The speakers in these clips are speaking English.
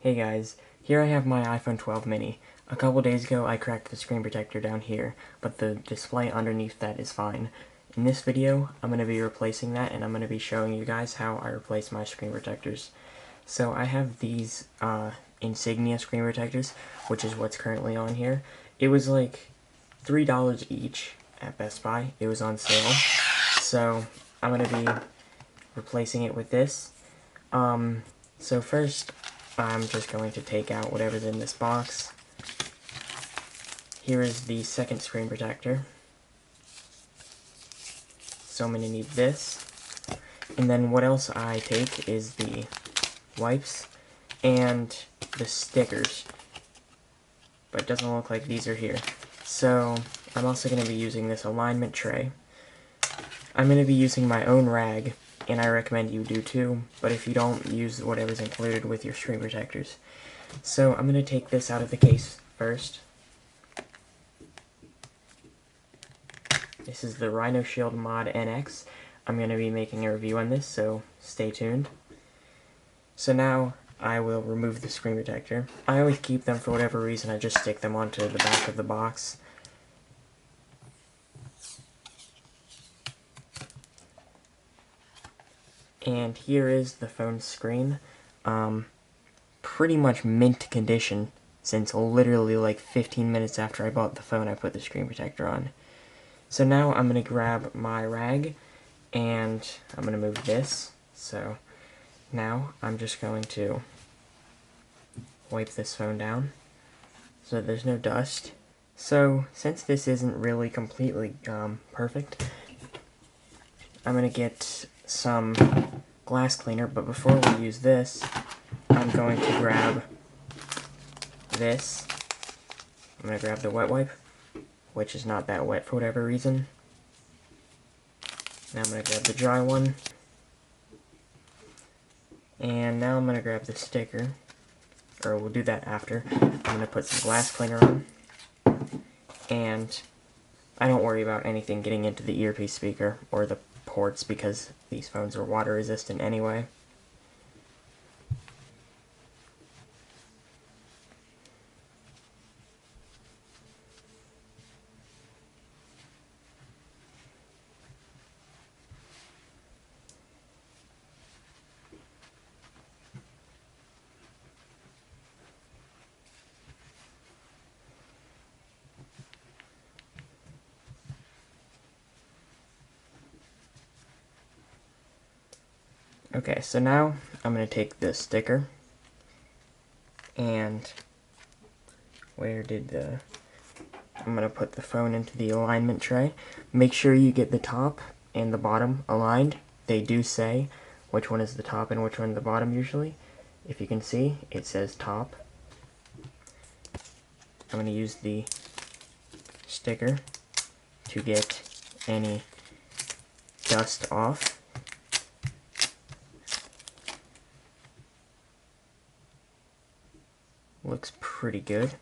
Hey guys, here I have my iPhone 12 mini. A couple days ago I cracked the screen protector down here, but the display underneath that is fine. In this video, I'm going to be replacing that, and I'm going to be showing you guys how I replace my screen protectors. So I have these Insignia screen protectors, which is what's currently on here. It was like $3 each at Best Buy. It was on sale. So I'm going to be replacing it with this. So first, I'm just going to take out whatever's in this box. Here is the second screen protector. So I'm going to need this. And then what else I take is the wipes and the stickers. But it doesn't look like these are here. So I'm also going to be using this alignment tray. I'm going to be using my own rag, and I recommend you do too, but if you don't, use whatever's included with your screen protectors. So I'm going to take this out of the case first. This is the Rhino Shield Mod NX. I'm going to be making a review on this, so stay tuned. So now I will remove the screen protector. I always keep them for whatever reason. I just stick them onto the back of the box. And here is the phone screen. Pretty much mint condition, since literally like 15 minutes after I bought the phone I put the screen protector on. So now I'm going to grab my rag, and I'm going to move this. So now I'm just going to wipe this phone down so that there's no dust. So since this isn't really completely perfect, I'm going to get some glass cleaner, but before we use this, I'm going to grab this. I'm going to grab the wet wipe, which is not that wet for whatever reason. Now I'm going to grab the dry one. And now I'm going to grab the sticker, or we'll do that after. I'm going to put some glass cleaner on. And I don't worry about anything getting into the earpiece speaker or the ports because these phones are water resistant anyway. Okay, so now I'm going to take this sticker, and I'm going to put the phone into the alignment tray. Make sure you get the top and the bottom aligned. They do say which one is the top and which one is the bottom usually. If you can see, it says top. I'm going to use the sticker to get any dust off. Looks pretty good.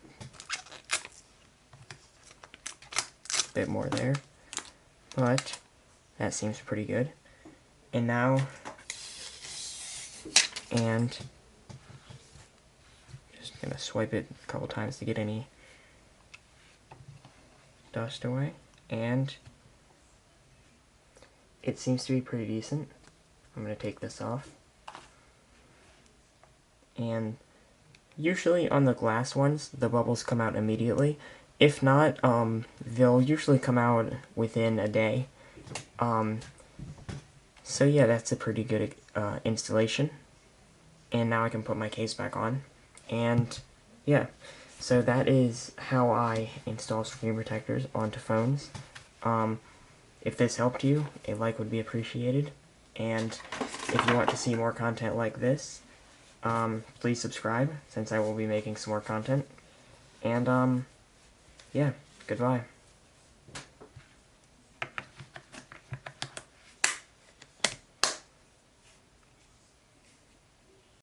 A bit more there, but that seems pretty good. And now, just gonna swipe it a couple times to get any dust away, and it seems to be pretty decent. I'm gonna take this off, and usually on the glass ones, the bubbles come out immediately. If not, they'll usually come out within a day. So yeah, that's a pretty good installation. And now I can put my case back on. And yeah, so that is how I install screen protectors onto phones. If this helped you, a like would be appreciated. And if you want to see more content like this, please subscribe, since I will be making some more content. And, yeah, goodbye.